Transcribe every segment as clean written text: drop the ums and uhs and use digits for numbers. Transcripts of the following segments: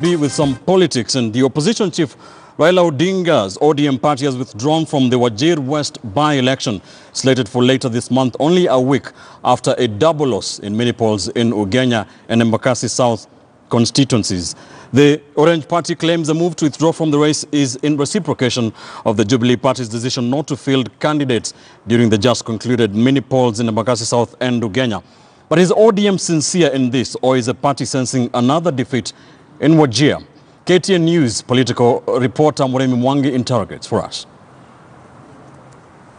Be with some politics, and the opposition chief Raila Odinga's ODM party has withdrawn from the Wajir West by-election slated for later this month, only a week after a double loss in many polls in Ugenya and Embakasi South constituencies. The Orange Party claims the move to withdraw from the race is in reciprocation of the Jubilee Party's decision not to field candidates during the just concluded mini polls in Embakasi South and Ugenya. But is ODM sincere in this, or is the party sensing another defeat in Wajir? KTN News political reporter Muremi Mwangi interrogates for us.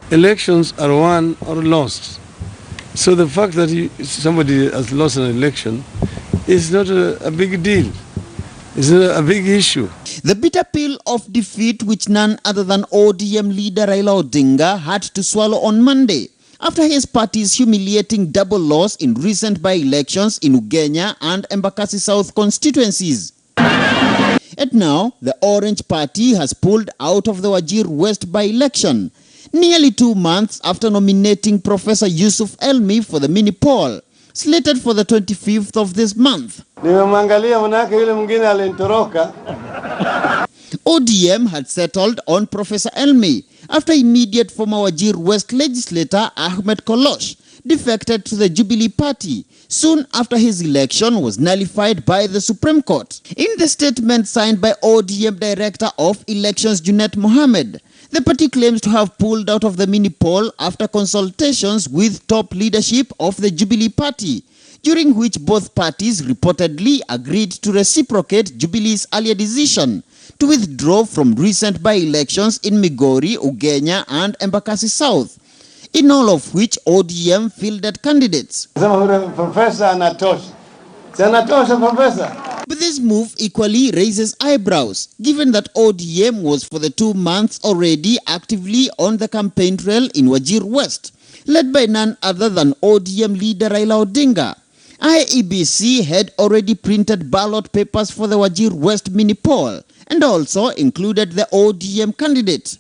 Elections are won or lost. So the fact that somebody has lost an election is not a big deal. It's not a big issue. The bitter pill of defeat which none other than ODM leader Raila Odinga had to swallow on Monday after his party's humiliating double loss in recent by-elections in Ugenya and Embakasi South constituencies. And now, the Orange Party has pulled out of the Wajir West by-election, nearly 2 months after nominating Professor Yusuf Elmi for the mini poll, slated for the 25th of this month. ODM had settled on Professor Elmi after immediate former Wajir West legislator Ahmed Kolosh defected to the Jubilee Party soon after his election was nullified by the Supreme Court. In the statement signed by ODM Director of Elections Junet Mohammed, the party claims to have pulled out of the mini poll after consultations with top leadership of the Jubilee Party, during which both parties reportedly agreed to reciprocate Jubilee's earlier decision to withdraw from recent by-elections in Migori, Ugenya and Embakasi South, in all of which ODM fielded candidates. But this move equally raises eyebrows, given that ODM was for the 2 months already actively on the campaign trail in Wajir West, led by none other than ODM leader Raila Odinga. IEBC had already printed ballot papers for the Wajir West mini poll and also included the ODM candidate.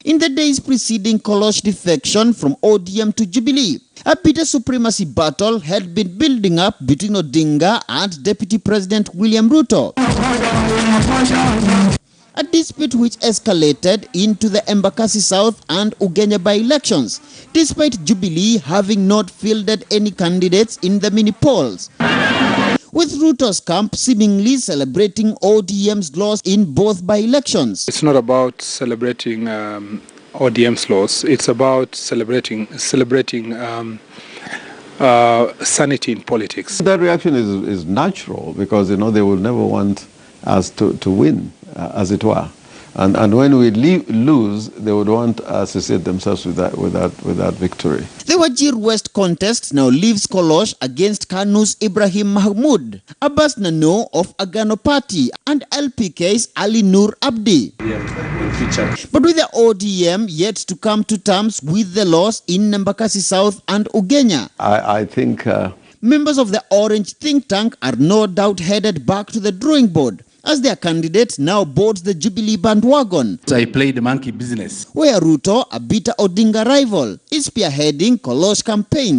In the days preceding Kolosh defection from ODM to Jubilee, a bitter supremacy battle had been building up between Odinga and Deputy President William Ruto. A dispute which escalated into the Embakasi South and Ugenya by-elections, despite Jubilee having not fielded any candidates in the mini polls, with Ruto's camp seemingly celebrating ODM's loss in both by-elections. It's not about celebrating ODM's loss. It's about celebrating sanity in politics. That reaction is natural because, they will never want us to win, as it were. And when we lose, they would want to associate themselves with that victory. The Wajir West contest now leaves Kolosh against Kanu's Ibrahim Mahmoud, Abbas Nano of Agano Party, and LPK's Ali Nur Abdi. But with the ODM yet to come to terms with the loss in Embakasi South and Ugenya, I think members of the Orange think tank are no doubt headed back to the drawing board, as their candidate now boards the Jubilee bandwagon. I played monkey business, where Ruto, a bitter Odinga rival, is spearheading Kolosh campaign.